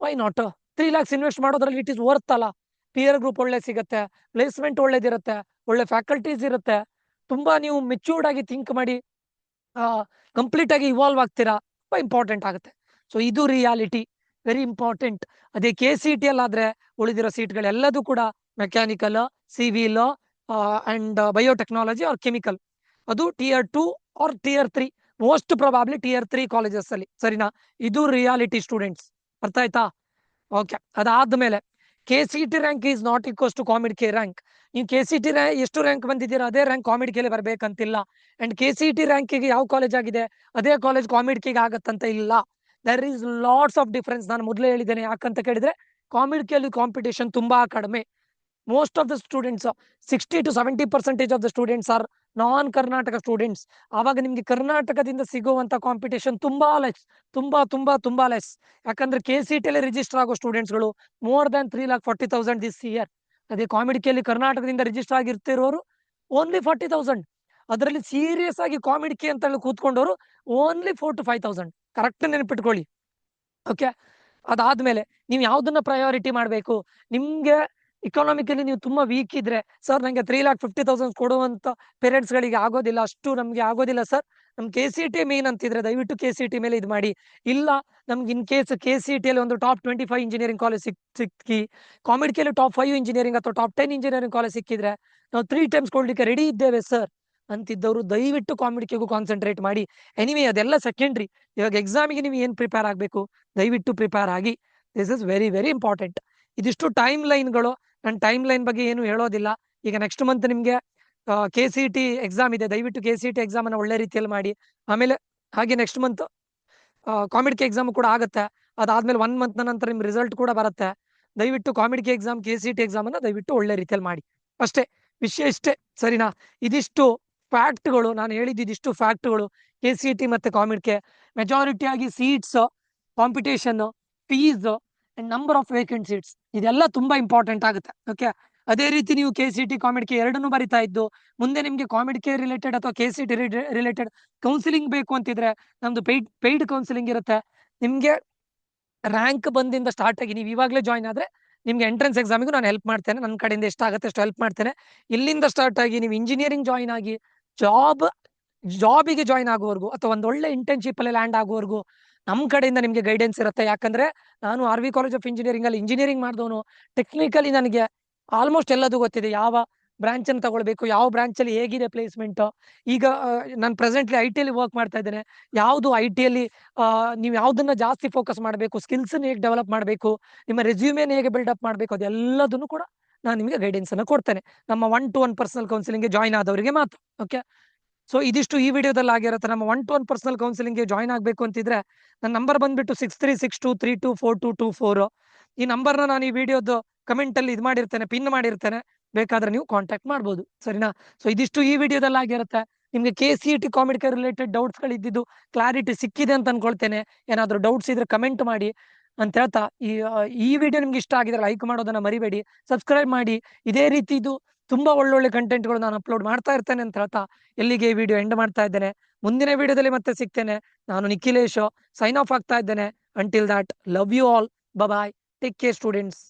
ವೈ ನಾಟ್? 3 lakhs ಇನ್ವೆಸ್ಟ್ ಮಾಡೋದ್ರಲ್ಲಿ ಇಟ್ ಇಸ್ ವರ್ತ್ ಅಲ್ಲ. ಪಿಯರ್ ಗ್ರೂಪ್ ಒಳ್ಳೆ ಸಿಗುತ್ತೆ, ಪ್ಲೇಸ್ಮೆಂಟ್ ಒಳ್ಳೇದಿರುತ್ತೆ, ಒಳ್ಳೆ ಫ್ಯಾಕಲ್ಟೀಸ್ ಇರುತ್ತೆ. ತುಂಬಾ ನೀವು ಮೆಚ್ಯೂರ್ಡ್ ಆಗಿ ಥಿಂಕ್ ಮಾಡಿ ಕಂಪ್ಲೀಟ್ ಆಗಿ ಇವಾಲ್ವ್ ಆಗ್ತೀರಾ. ತುಂಬಾ ಇಂಪಾರ್ಟೆಂಟ್ ಆಗುತ್ತೆ. ಸೊ ಇದು ರಿಯಾಲಿಟಿ, ವೆರಿ ಇಂಪಾರ್ಟೆಂಟ್. ಅದೇ KCET ಅಲ್ಲಾದ್ರೆ ಉಳಿದಿರೋ ಸೀಟ್ಗಳೆಲ್ಲದೂ ಕೂಡ mechanical, civil and biotechnology or chemical. ಅದು Tier 2 or Tier 3, most probably Tier 3 colleges ಅಲ್ಲಿ. ಸರಿನಾ? ಇದು ರಿಯಾಲಿಟಿ ಸ್ಟೂಡೆಂಟ್ಸ್. ಅರ್ಥ ಆಯ್ತಾ? ಓಕೆ. ಅದಾದ್ಮೇಲೆ KCET rank is not equals to COMEDK rank. ನೀವು KCET ಎಷ್ಟು ರ್ಯಾಂಕ್ ಬಂದಿದ್ದೀರಾ ಅದೇ ರ್ಯಾಂಕ್ ಕಾಮಿಡಿಟಿಯಲ್ಲಿ ಬರ್ಬೇಕಂತಿಲ್ಲ. ಅಂಡ್ KCET ರ್ಯಾಂಕಿಗೆ ಯಾವ ಕಾಲೇಜ್ ಆಗಿದೆ ಅದೇ ಕಾಲೇಜ್ ಕಾಮಿಡಿಟಿಗೆ ಆಗತ್ತಂತ ಇಲ್ಲ. There is lots of difference. ನಾನು ಮೊದಲೇ ಹೇಳಿದ್ದೇನೆ. ಯಾಕಂತ ಕೇಳಿದ್ರೆ ಕಾಮಿಡಿಟಿಯಲ್ಲಿ ಕಾಂಪಿಟೇಷನ್ ತುಂಬಾ ಕಡಿಮೆ. Most of the students 60-70% of the students are non Karnataka students. ಆವಾಗ ನಿಮ್ಗೆ ಕರ್ನಾಟಕದಿಂದ ಸಿಗುವಂತ ಕಾಂಪಿಟೇಷನ್ ತುಂಬಾ ಲೆಸ್. ತುಂಬಾ ಲೆಸ್. ಯಾಕಂದ್ರೆ KCET ಅಲ್ಲಿ ರಿಜಿಸ್ಟರ್ ಆಗೋ ಸ್ಟೂಡೆಂಟ್ಸ್ಗಳು ಮೋರ್ ದನ್ 3,40,000 ದಿಸ್ ಇಯರ್. ಅದೇ ಕಾಮಿಡಿಟಿಯಲ್ಲಿ ಕರ್ನಾಟಕದಿಂದ ರಿಜಿಸ್ಟರ್ ಆಗಿರ್ತಿರೋರು ಓನ್ಲಿ 40,000. ಅದರಲ್ಲಿ ಸೀರಿಯಸ್ ಆಗಿ ಕಾಮಿಡಿಟಿ ಅಂತ ಹೇಳಿ ಕೂತ್ಕೊಂಡವರು ಓನ್ಲಿ 4,000-5,000. ಕರೆಕ್ಟ್ ನೆನಪಿಟ್ಕೊಳ್ಳಿ. ಓಕೆ. ಅದಾದ್ಮೇಲೆ ನೀವು ಯಾವ್ದನ್ನ ಪ್ರಯಾರಿಟಿ ಮಾಡಬೇಕು? ನಿಮ್ಗೆ ಇಕಾನಾಮಿಕಲಿ ನೀವು ತುಂಬಾ ವೀಕ್ ಇದ್ರೆ, ಸರ್ ನಂಗೆ 3,50,000 ಕೊಡುವಂತ ಪೇರೆಂಟ್ಸ್ ಗಳಿಗೆ ಆಗೋದಿಲ್ಲ, ಅಷ್ಟು ನಮ್ಗೆ ಆಗೋದಿಲ್ಲ ಸರ್, ನಮ್ KCET ಮೇನ್ ಅಂತಿದ್ರೆ ದಯವಿಟ್ಟು KCET ಮೇಲೆ ಇದು ಮಾಡಿ. ಇಲ್ಲ ನಮ್ಗೆ ಇನ್ ಕೇಸ್ KCET ಅಲ್ಲಿ ಒಂದು ಟಾಪ್ 25 ಇಂಜಿನಿಯರಿಂಗ್ ಕಾಲೇಜ್ ಸಿಕ್ಕಿ, ಕಾಮಿಡಿಟಿಯಲ್ಲಿ ಟಾಪ್ 5 ಇಂಜಿನಿಯರಿಂಗ್ ಅಥವಾ ಟಾಪ್ 10 ಇಂಜಿನಿಯರಿಂಗ್ ಕಾಲೇಜ್ ಸಿಕ್ಕಿದ್ರೆ ನಾವು 3 times ಕೊಡ್ಲಿಕ್ಕೆ ರೆಡಿ ಇದ್ದೇವೆ ಸರ್ ಅಂತಿದ್ದವರು ದಯವಿಟ್ಟು ಕಾಮಿಡಿಟಿಗೂ ಕಾನ್ಸಂಟ್ರೇಟ್ ಮಾಡಿ. ಎನಿವೆ ಅದೆಲ್ಲ ಸೆಕೆಂಡ್ರಿ. ಇವಾಗ ಎಕ್ಸಾಮಿಗೆ ನೀವು ಏನ್ ಪ್ರಿಪೇರ್ ಆಗಬೇಕು ದಯವಿಟ್ಟು ಪ್ರಿಪೇರ್ ಆಗಿ. This is very very important. ಇದಿಷ್ಟು ಟೈಮ್ ಲೈನ್ಗಳು. ನಾನು ಟೈಮ್ ಲೈನ್ ಬಗ್ಗೆ ಏನು ಹೇಳೋದಿಲ್ಲ. ಈಗ ನೆಕ್ಸ್ಟ್ ಮಂತ್ ನಿಮ್ಗೆ KCET ಎಕ್ಸಾಮ್ ಇದೆ. ದಯವಿಟ್ಟು KCET ಎಕ್ಸಾಮ್ ಅನ್ನ ಒಳ್ಳೆ ರೀತಿಯಲ್ಲಿ ಮಾಡಿ. ಆಮೇಲೆ ಹಾಗೆ ನೆಕ್ಸ್ಟ್ ಮಂತ್ ಕಾಮಿಡಿಟಿ ಎಕ್ಸಾಮ್ ಕೂಡ ಆಗುತ್ತೆ. ಅದಾದ್ಮೇಲೆ 1 month ನಂತರ ನಿಮ್ ರಿಸಲ್ಟ್ ಕೂಡ ಬರುತ್ತೆ. ದಯವಿಟ್ಟು ಕಾಮಿಡಿಟಿ ಎಕ್ಸಾಮ್, KCET ಎಕ್ಸಾಮ್ ಅನ್ನ ದಯವಿಟ್ಟು ಒಳ್ಳೆ ರೀತಿಯಲ್ಲಿ ಮಾಡಿ. ಅಷ್ಟೇ, ವಿಷಯ ಇಷ್ಟೇ. ಸರಿನಾ? ಇದಿಷ್ಟು ಫ್ಯಾಕ್ಟ್ಗಳು. ನಾನು ಹೇಳಿದ್ದಿಷ್ಟು ಫ್ಯಾಕ್ಟ್ಗಳು KCET ಮತ್ತೆ ಕಾಮಿಡಿಟಿ. ಮೆಜಾರಿಟಿ ಆಗಿ seats, competition, fees and number of vacant seats ಇದೆಲ್ಲ ತುಂಬಾ ಇಂಪಾರ್ಟೆಂಟ್ ಆಗುತ್ತೆ. ಓಕೆ. ಅದೇ ರೀತಿ ನೀವು KCET ಕಾಮಿಡಿಟಿ ಎರಡನ್ನೂ ಬರಿತಾ ಇದ್ದು ಮುಂದೆ ನಿಮ್ಗೆ ಕಾಮಿಡಿಟಿ ರಿಲೇಟೆಡ್ ಅಥವಾ KCET ರಿಲೇಟೆಡ್ ಕೌನ್ಸಿಲಿಂಗ್ ಬೇಕು ಅಂತಿದ್ರೆ ನಮ್ದು ಪೇಯ್ಡ್ ಕೌನ್ಸಿಲಿಂಗ್ ಇರುತ್ತೆ. ನಿಮ್ಗೆ ರ್ಯಾಂಕ್ ಬಂದಿಂದ ಸ್ಟಾರ್ಟ್ ಆಗಿ ನೀವು ಇವಾಗಲೇ ಜಾಯ್ನ್ ಆದ್ರೆ ನಿಮ್ಗೆ ಎಂಟ್ರೆನ್ಸ್ ಎಕ್ಸಾಮಿಗೂ ನಾನು ಹೆಲ್ಪ್ ಮಾಡ್ತೇನೆ. ನನ್ನ ಕಡೆಯಿಂದ ಎಷ್ಟಾಗುತ್ತೆ ಅಷ್ಟು ಹೆಲ್ಪ್ ಮಾಡ್ತೇನೆ. ಇಲ್ಲಿಂದ ಸ್ಟಾರ್ಟ್ ಆಗಿ ನೀವು ಇಂಜಿನಿಯರಿಂಗ್ ಜಾಯ್ನ್ ಆಗಿ ಜಾಬಿಗೆ ಜಾಯ್ನ್ ಆಗುವವರೆಗೂ ಅಥವಾ ಒಂದು ಒಳ್ಳೆ ಇಂಟರ್ನ್ಶಿಪ್ ಅಲ್ಲಿ ಲ್ಯಾಂಡ್ ಆಗುವವರೆಗೂ ನಮ್ಮ ಕಡೆಯಿಂದ ನಿಮ್ಗೆ ಗೈಡೆನ್ಸ್ ಇರುತ್ತೆ. ಯಾಕಂದ್ರೆ ನಾನು RV ಕಾಲೇಜ್ ಆಫ್ ಇಂಜಿನಿಯರಿಂಗ್ ಅಲ್ಲಿ ಇಂಜಿನಿಯರಿಂಗ್ ಮಾಡಿದವನು. ಟೆಕ್ನಿಕಲಿ ನನಗೆ ಆಲ್ಮೋಸ್ಟ್ ಎಲ್ಲದೂ ಗೊತ್ತಿದೆ. ಯಾವ ಬ್ರಾಂಚ್ ಅನ್ನು ತಗೊಳ್ಬೇಕು, ಯಾವ ಬ್ರಾಂಚ್ ಅಲ್ಲಿ ಹೇಗಿದೆ ಪ್ಲೇಸ್ಮೆಂಟ್. ಈಗ ನಾನು ಪ್ರೆಸೆಂಟ್ಲಿ IT ಅಲ್ಲಿ ವರ್ಕ್ ಮಾಡ್ತಾ ಇದ್ದೇನೆ. ಯಾವುದು IT ಅಲ್ಲಿ ನೀವು ಯಾವ್ದನ್ನ ಜಾಸ್ತಿ ಫೋಕಸ್ ಮಾಡಬೇಕು, ಸ್ಕಿಲ್ಸ್ ಹೇಗೆ ಡೆವಲಪ್ ಮಾಡಬೇಕು, ನಿಮ್ಮ ರೆಸ್ಯೂಮೇನ್ ಹೇಗೆ ಬಿಲ್ಡಪ್ ಮಾಡಬೇಕು, ಅದೆಲ್ಲದನ್ನು ಕೂಡ ನಾನು ನಿಮಗೆ ಗೈಡೆನ್ಸ್ ಅನ್ನು ಕೊಡ್ತೇನೆ. ನಮ್ಮ 1-to-1 ಪರ್ಸನಲ್ ಕೌನ್ಸಿಲಿಂಗ್ ಗೆ ಜಾಯ್ನ್ ಆದವರಿಗೆ ಮಾತ್ರ. ಓಕೆ. ಸೊ ಇದಿಷ್ಟು ಈ ವಿಡಿಯೋದಲ್ಲಿ ಆಗಿರುತ್ತೆ. ನಮ್ಮ 1-to-1 ಪರ್ಸನಲ್ ಕೌನ್ಸಿಲಿಂಗ್ ಗೆ ಜಾಯ್ನ್ ಆಗಬೇಕು ಅಂತಿದ್ರೆ ನನ್ನ ನಂಬರ್ ಬಂದ್ಬಿಟ್ಟು 6362324224. ಈ ನಂಬರ್ನ ನಾನು ಈ ವಿಡಿಯೋದ ಕಮೆಂಟ್ ಅಲ್ಲಿ ಇದು ಮಾಡಿರ್ತೇನೆ, ಪಿನ್ ಮಾಡಿರ್ತೇನೆ. ಬೇಕಾದ್ರೆ ನೀವು ಕಾಂಟ್ಯಾಕ್ಟ್ ಮಾಡ್ಬೋದು. ಸರಿನಾ? ಸೊ ಇದಿಷ್ಟು ಈ ವಿಡಿಯೋದಲ್ಲಿ ಆಗಿರುತ್ತೆ. ನಿಮ್ಗೆ KCET ಕಾಮಿಡಿಟಿ ರಿಲೇಟೆಡ್ ಡೌಟ್ಸ್ ಗಳು ಇದ್ದಿದ್ದು ಕ್ಲಾರಿಟಿ ಸಿಕ್ಕಿದೆ ಅಂತ ಅನ್ಕೊಳ್ತೇನೆ. ಏನಾದ್ರು ಡೌಟ್ಸ್ ಇದ್ರೆ ಕಮೆಂಟ್ ಮಾಡಿ ಅಂತ ಹೇಳ್ತಾ ಈ ವಿಡಿಯೋ ನಿಮ್ಗೆ ಇಷ್ಟ ಆಗಿದ್ರೆ ಲೈಕ್ ಮಾಡೋದನ್ನ ಮರಿಬೇಡಿ, ಸಬ್ಸ್ಕ್ರೈಬ್ ಮಾಡಿ. ಇದೇ ರೀತಿ ಇದು ತುಂಬಾ ಒಳ್ಳೊಳ್ಳೆ ಕಂಟೆಂಟ್ಗಳು ನಾನು ಅಪ್ಲೋಡ್ ಮಾಡ್ತಾ ಇರ್ತೇನೆ ಅಂತ ಹೇಳ್ತಾ ಎಲ್ಲಿಗೆ ಈ ವಿಡಿಯೋ ಎಂಡ್ ಮಾಡ್ತಾ ಇದ್ದೇನೆ. ಮುಂದಿನ ವಿಡಿಯೋದಲ್ಲಿ ಮತ್ತೆ ಸಿಗ್ತೇನೆ. ನಾನು ನಿಖಿಲೇಶ್ ಸೈನ್ ಆಫ್ ಆಗ್ತಾ ಇದ್ದೇನೆ. Until that, love you all. Bye. Take care students.